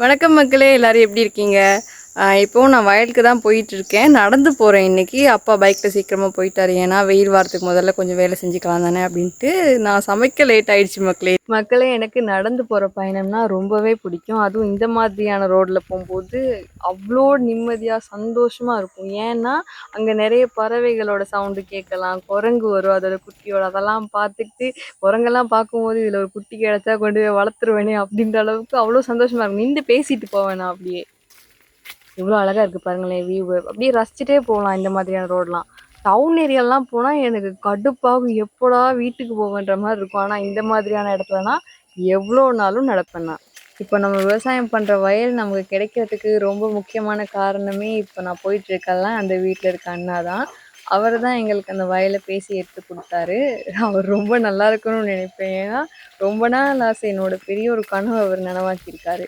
வணக்கம் மக்களே, எல்லாரும் எப்படி இருக்கீங்க? இப்போது நான் வயலுக்கு தான் போயிட்டுருக்கேன். நடந்து போகிறேன் இன்றைக்கி. அப்பா பைக்கில் சீக்கிரமாக போயிட்டார். ஏன்னா வெயில் வாரத்துக்கு முதல்ல கொஞ்சம் வேலை செஞ்சுக்கலாம் தானே அப்படின்ட்டு. நான் சமைக்க லேட் ஆகிடுச்சு மக்களே. எனக்கு நடந்து போகிற பயணம்னா ரொம்பவே பிடிக்கும். அதுவும் இந்த மாதிரியான ரோட்டில் போகும்போது அவ்வளோ நிம்மதியாக சந்தோஷமாக இருக்கும். ஏன்னா அங்கே நிறைய பறவைகளோட சவுண்டு கேட்கலாம், குரங்கு வரும் அதோட குட்டியோட, அதெல்லாம் பார்த்துக்கிட்டு குரங்கெல்லாம் பார்க்கும்போது இதில் ஒரு குட்டி கிடச்சா கொண்டு போய் வளர்த்துருவேனே அப்படின்ற அளவுக்கு அவ்வளோ சந்தோஷமாக இருக்கும். நின்று பேசிட்டு போவேன் நான் அப்படியே. எவ்வளோ அழகாக இருக்குது பாருங்களேன் வியூ. அப்படியே ரசிச்சுட்டே போகலாம் இந்த மாதிரியான ரோடெலாம். டவுன் ஏரியாலாம் போனால் எனக்கு கடுப்பாகும், எப்போடா வீட்டுக்கு போவேன்ற மாதிரி இருக்கும். ஆனால் இந்த மாதிரியான இடத்துலனா எவ்வளோ நாளும் நடப்பேன் நான். இப்போ நம்ம விவசாயம் பண்ணுற வயல் நமக்கு கிடைக்கிறதுக்கு ரொம்ப முக்கியமான காரணமே இப்போ நான் போயிட்டுருக்கெல்லாம் அந்த வீட்டில் இருக்க அண்ணா தான். அவர் தான் எங்களுக்கு அந்த வயலை பேசி எடுத்து கொடுத்தாரு. அவர் ரொம்ப நல்லா இருக்கணும்னு நினைப்பேன். ஏன்னா ரொம்ப நாள் ஆசை, என்னோட பெரிய ஒரு கனவு அவர் நனவாக்கியிருக்காரு.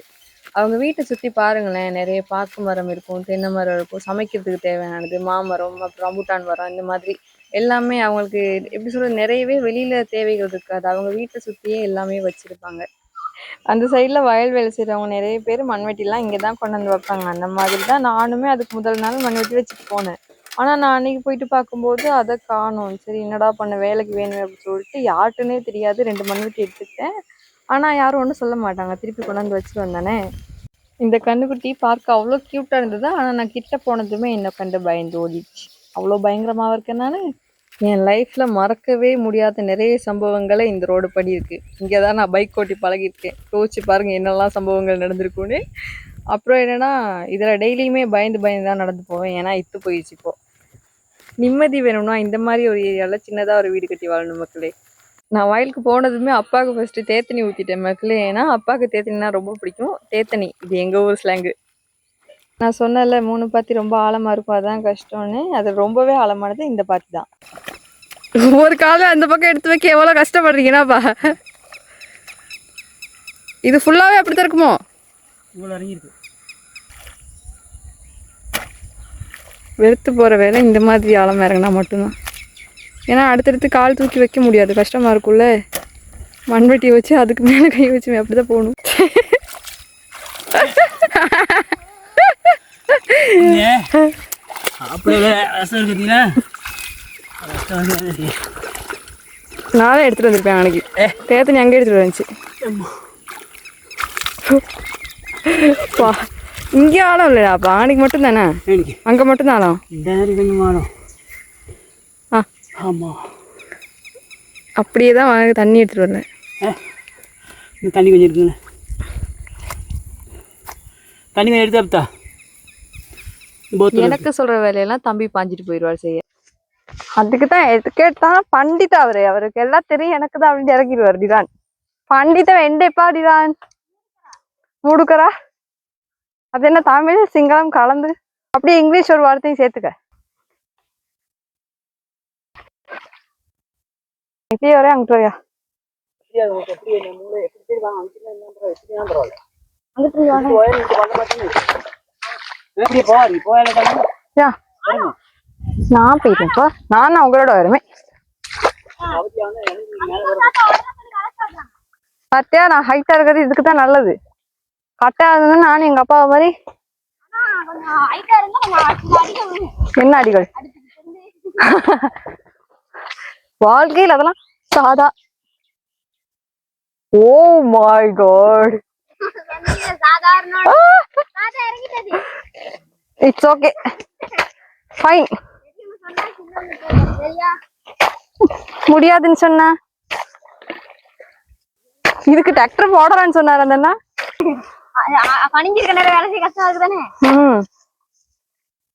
அவங்க வீட்டை சுற்றி பாருங்களேன், நிறைய பாக்கு மரம் இருக்கும், தென்னை மரம் இருக்கும், சமைக்கிறதுக்கு தேவையானது, மாமரம், அப்புறம் ரம்புட்டான் மரம், இந்த மாதிரி எல்லாமே அவங்களுக்கு எப்படி சொல்கிறது, நிறையவே வெளியில் தேவைகள் இருக்காது. அவங்க வீட்டை சுற்றியே எல்லாமே வச்சுருப்பாங்க. அந்த சைடில் வயல் வேலை செய்கிறவங்க நிறைய பேர் மண்வெட்டிலாம் இங்கே தான் கொண்டு வந்து வைப்பாங்க. அந்த மாதிரி தான் நானுமே அதுக்கு முதல் நாள் மண்வெட்டி வச்சுட்டு போனேன். ஆனால் நான் அன்றைக்கி போயிட்டு பார்க்கும்போது அதை காணோம். சரி என்னடா பண்ண, வேலைக்கு வேணும் அப்படின்னு சொல்லிட்டு யார்ட்டுன்னே தெரியாது 2 மண்வெட்டி எடுத்துக்கிட்டேன். ஆனால் யாரும் ஒன்றும் சொல்ல மாட்டாங்க, திருப்பி கொண்டாந்து வச்சுட்டு வந்தானே. இந்த கண்ணுக்குட்டி பார்க்க அவ்வளோ க்யூட்டாக இருந்தது. ஆனால் நான் கிட்ட போனதுமே என்னை கண்டு பயந்து ஓடிடுச்சு. அவ்வளோ பயங்கரமாக இருக்கேன் நான். என் லைஃப்பில் மறக்கவே முடியாத நிறைய சம்பவங்களை இந்த ரோடு படி இருக்குது. இங்கே தான் நான் பைக் ஓட்டி பழகியிருக்கேன். யோசிச்சு பாருங்கள் என்னெல்லாம் சம்பவங்கள் நடந்திருக்குன்னு. அப்புறம் என்னென்னா, இதில் டெய்லியுமே பயந்து தான் நடந்து போவேன். ஏன்னா இத்து போயிடுச்சு இப்போது. நிம்மதி வேணும்னா இந்த மாதிரி ஒரு ஏரியாவில் சின்னதாக ஒரு வீடு கட்டி வாழணும் மக்களே. நான் வயலுக்கு போனதுமே அப்பாவுக்கு ஃபஸ்ட்டு தேத்தனி ஊற்றிட்டேன் மக்களே. ஏன்னா அப்பாவுக்கு தேத்தனினா ரொம்ப பிடிக்கும். தேத்தனி இது எங்கள் ஊர் ஸ்லாங்கு. நான் சொன்னல 3 பாத்தி ரொம்ப ஆழமாக இருக்கும், அதான் கஷ்டம்னு. அது ரொம்பவே ஆழமானது இந்த பாத்தி தான். ஒரு காலை அந்த பக்கம் எடுத்து வைக்க எவ்வளோ கஷ்டப்படுறீங்கன்னாப்பா. இது ஃபுல்லாகவே அப்படி தான் இருக்குமோ? இவ்வளோ இறங்கியிருக்கு. வெறுத்து போகிற வேலை இந்த மாதிரி ஆழம் இறங்கினா மட்டும்தான். ஏன்னா அடுத்தடுத்து கால் தூக்கி வைக்க முடியாது, கஷ்டமாக இருக்கும்ல. மண்வெட்டி வச்சு அதுக்கு மேலே கை வச்சு அப்படி தான் போகணும். நானே எடுத்துகிட்டு வந்திருப்பேன் அன்னைக்கு. தேத்தனி அங்கே எடுத்துகிட்டு வந்துச்சு. இங்கே ஆழம் இல்லையாப்பா? அன்னைக்கு மட்டும் தானே, அங்கே மட்டும்தான் ஆழம். ஆ ஆமாம், அப்படியே தான் தண்ணி எடுத்துகிட்டு வரேன். தண்ணி கொஞ்சம் இருக்குங்க, தண்ணி கொஞ்சம் எடுத்து. எனக்கு சொல்கிற வேலையெல்லாம் தம்பி பாஞ்சிட்டு போயிடுவார் செய்ய. அதுக்கு தான் கேட்டால் பண்டிதா அவருக்கு எல்லாம் தெரியும், எனக்கு தான் அப்படின்னு இறக்கிடுவார். டிரான் பண்டித வெண்டைப்பா டிரான் முடுக்கரா. அது என்ன தமிழ் சிங்களம் கலந்து, அப்படியே இங்கிலீஷ் ஒரு வார்த்தையும் சேர்த்துக்க. இப்படியே வரேன் அங்கிட்டு வரையா. நான் போயிட்டேன்ப்பா, நான் உங்களோட வருவேன். பார்த்தியா, நான் ஹைட்டா இருக்கிறது இதுக்கு தான் நல்லது. கட்டா இருந்தது நானும் எங்க அப்பா மாதிரி. என்ன அடிகள்? வாழ்க்கையில் அதெல்லாம் சாதா. Oh my God, it's okay, fine. முடியாதுன்னு சொன்ன, இதுக்கு டிராக்டர் போடுறான்னு சொன்னார் அந்த அண்ணா.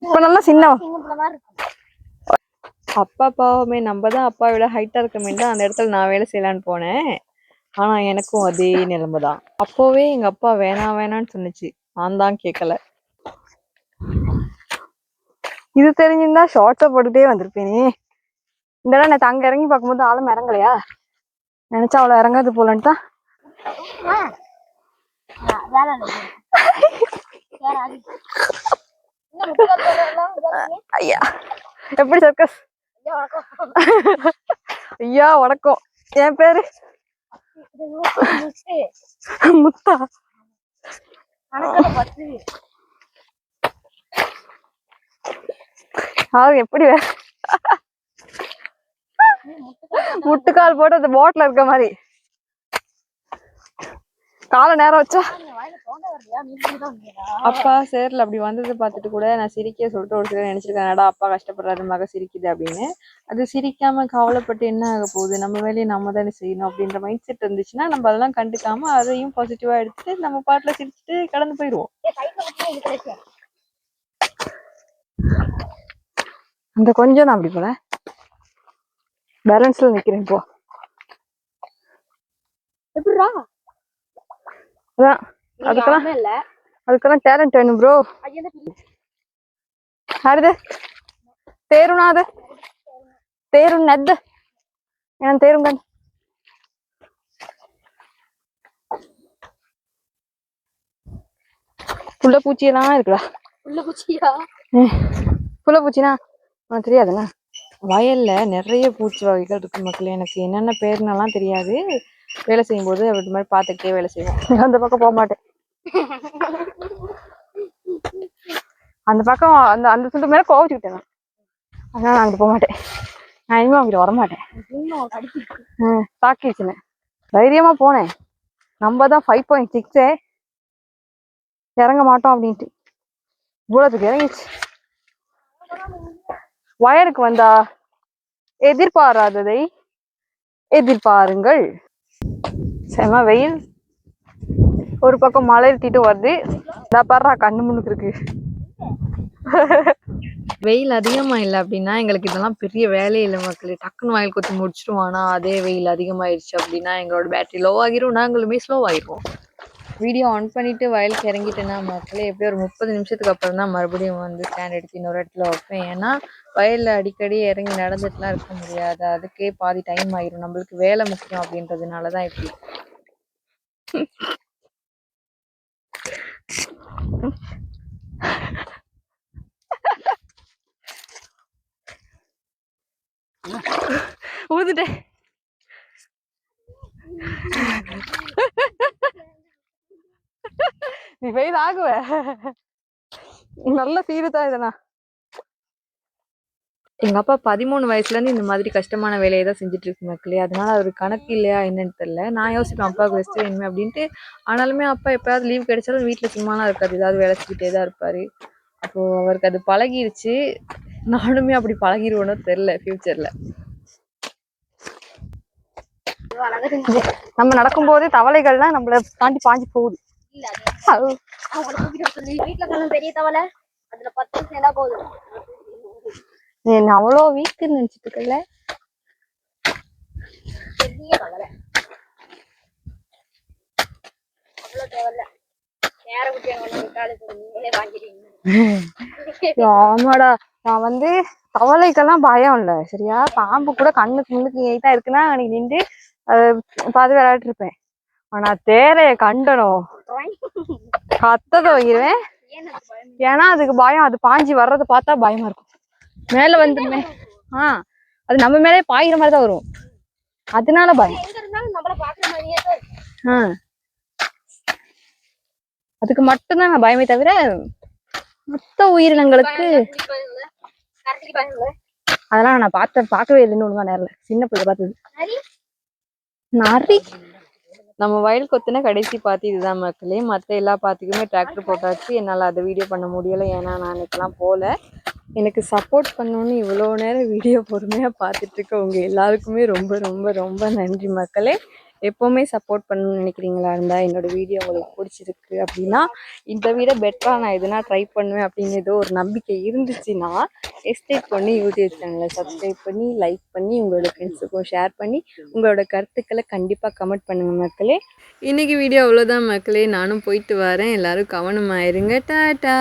இப்ப நல்லா சின்ன அப்பா பாவமே, நம்ம தான் அப்பா விட ஹைட்டா இருக்கமே தான் அந்த இடத்துல நான் வேலை செய்யலான்னு போனேன். ஆனா எனக்கும் அதே நிலைமை தான். அப்போவே எங்க அப்பா வேணான்னு சொன்னிச்சு, நான் தான் கேட்கல. இது தெரிஞ்சிருந்தா ஷார்ட்ஸா போட்டுட்டே வந்திருப்பேனே. இந்த இடம் நான் அங்க இறங்கி பார்க்கும்போது ஆழம் இறங்கலையா, நினைச்சா அவ்வளோ இறங்காது போலன்னு தான். ஐயா எப்படி சர்க்கஸ்? ஐயா வணக்கம், என் பேரு முத்தா. எப்படி முட்டுக்கால் போட்டு அந்த போட்ல இருக்க மாதிரி காலை நேரம் வச்சா அப்பா சேர்ல அப்படி வந்ததை பார்த்துட்டு கூட நான் சிரிக்க சொல்லிட்டு ஒரு சிலர் நினைச்சிருக்காங்கடா அப்பா கஷ்டப்படுறாரு மக சிரிக்குது அப்படின்னு. அது சிரிக்காம கவலைப்பட்டு என்ன ஆக போகுது, நம்ம வேலையை நம்ம தானே செய்யணும் அப்படின்ற மைண்ட் செட் இருந்துச்சுன்னா நம்ம அதெல்லாம் கண்டுக்காம அதையும் பாசிட்டிவா எடுத்துட்டு நம்ம பாட்டுல சிரிச்சுட்டு கடந்து போயிடுவோம். அந்த கொஞ்சம் தான் அப்படி போல பேலன்ஸ்ல நிக்கிறேன் இப்போ. எப்படிடா அதான் அதுக்கெல்லாம் டேலண்ட் வேணும் ப்ரோ. யாருது தேருனா அது தேருன்னது ஏன்னா தேருங்க புள்ள பூச்சியெல்லாம் இருக்குடா. புள்ள பூச்சினா உனக்கு தெரியாதுண்ணா. வயல்ல நிறைய பூச்சி வகைகள் இருக்கு மக்கள். எனக்கு என்னென்ன பேருன்னெல்லாம் தெரியாது. வேலை செய்யும் போது அப்படி மாதிரி பார்த்துக்கிட்டே வேலை செய்வோம். அந்த பக்கம் போக மாட்டேன். அந்த பக்கம் அந்த அந்த துண்டு மேல கோவச்சுக்கிட்டேன். அதனால நான் அங்கிட்டு போக மாட்டேன். நான் இனிமே அங்கிட்டு வரமாட்டேன். தாக்கிச்சுன்னு தைரியமா போனேன். நம்ம தான் 5.6 இறங்க மாட்டோம் அப்படின்ட்டு இவ்வளவுக்கு இறங்கிச்சு. வயலுக்கு வந்தா எதிர்பாராததை எதிர்பாருங்கள். செம வெயில், ஒரு பக்கம் மழை இருட்டிட்டு வருது. பாடுறா கண்ணு முன்னுக்கு இருக்கு. வெயில் அதிகமா இல்லை அப்படின்னா எங்களுக்கு இதெல்லாம் பெரிய வேலையே இல்லை மக்களே. டக்குன்னு வயல் கொத்தி முடிச்சிருவோம். ஆனா அதே வெயில் அதிகமாயிருச்சு அப்படின்னா எங்களோட பேட்டரி லோ ஆகிரும், நாங்களுமே ஸ்லோ ஆகிருவோம். வீடியோ ஆன் பண்ணிட்டு வயலுக்கு இறங்கிட்டேன்னா மக்களே எப்படியும் ஒரு 30 நிமிஷத்துக்கு அப்புறம் தான் மறுபடியும் வந்து ஸ்டாண்ட் எடுத்து இன்னொரு இடத்துல வைப்பேன். ஏன்னா வயலில் அடிக்கடி இறங்கி நடந்துட்டுலாம் இருக்க முடியாது. அதுக்கே பாதி டைம் ஆகிரும். நம்மளுக்கு வேலை முக்கியம் அப்படின்றதுனால தான் இப்படி. ஊதுட்டேன். நீ வெயில் ஆகுவ நல்ல ஃபீல் தான் இதனா. எங்க அப்பா 13 வயசுல இருந்து இந்த மாதிரி கஷ்டமான வேலையை தான் செஞ்சுட்டு இருக்கு மக்களே. அதனால அவரு கணக்கு இல்லையா என்னன்னு தெரியல. நான் யோசிப்பேன் அப்பாவுக்கு ரெஸ்ட் வேணுமே அப்படின்ட்டு. ஆனாலுமே அப்பா எப்பயாவது லீவ் கிடைச்சாலும் வீட்டுல சும்மாலாம் இருக்காது, ஏதாவது வேலை செஞ்சுட்டே தான் இருப்பாரு. அப்போ அவருக்கு அது பழகிருச்சு. நானுமே அப்படி பழகிடுவோன்னு தெரியல ஃபியூச்சர்ல. நம்ம நடக்கும் போதே தவளைகள்லாம் நம்மள தாண்டி பாஞ்சு போகுது. என்ன அவ்வளோ வீக்குன்னு நினைச்சிட்டு இருக்கல. ஆமாடா, நான் வந்து தவளைக்கெல்லாம் பயம் இல்லை சரியா. பாம்பு கூட கண்ணுக்கு முன்னுக்கு எயிட்டா இருக்குன்னா அன்னைக்கு நின்று பாத்து விளையாட்டு இருப்பேன். ஆனா தேரைய கண்டனும் கத்தத வைக்கிறேன். ஏன்னா அதுக்கு பயம், அது பாஞ்சி வர்றதை பார்த்தா பயமா இருக்கும். மேல வந்துமே அது நம்ம மேலே பாயிற மாதிரிதான் வரும், அதனால பயம். அதுக்கு மட்டும்தான் நான் பயமே தவிர மொத்த உயிரினங்களுக்கு அதெல்லாம் நான் பார்க்கவே இல்லைன்னு ஒழுங்கா நேரில். சின்ன பிள்ளை பார்த்தது நரி. நம்ம வயல் கொத்துனா கடைசி பாத்தி இதுதான் மக்களே. மற்ற எல்லா பாத்திக்குமே டிராக்டர் போட்டாச்சு. என்னால் அதை வீடியோ பண்ண முடியலை, ஏன்னா நான் அன்னைக்கெல்லாம் போகல. எனக்கு சப்போர்ட் பண்ணணுன்னு இவ்வளோ நேரம் வீடியோ பொறுமையாக பார்த்துட்டு இருக்க உங்கள் எல்லாருக்குமே ரொம்ப ரொம்ப ரொம்ப நன்றி மக்களே. எப்போவுமே சப்போர்ட் பண்ணணும்னு நினைக்கிறீங்களா இருந்தால் என்னோடய வீடியோ உங்களுக்கு பிடிச்சிருக்கு அப்படின்னா இதை விட பெட்டராக நான் எதுனா ட்ரை பண்ணுவேன் அப்படின்னு ஏதோ ஒரு நம்பிக்கை இருந்துச்சுன்னா எஸ்டேட் பண்ணி யூடியூப் சேனலை சப்ஸ்கிரைப் பண்ணி லைக் பண்ணி உங்களோட ஃப்ரெண்ட்ஸுக்கும் ஷேர் பண்ணி உங்களோட கருத்துக்களை கண்டிப்பாக கமெண்ட் பண்ணுங்கள் மக்களே. இன்றைக்கி வீடியோ அவ்வளோதான் மக்களே. நானும் போயிட்டு வரேன். எல்லோரும் கவனமாயிருங்க. டாடா.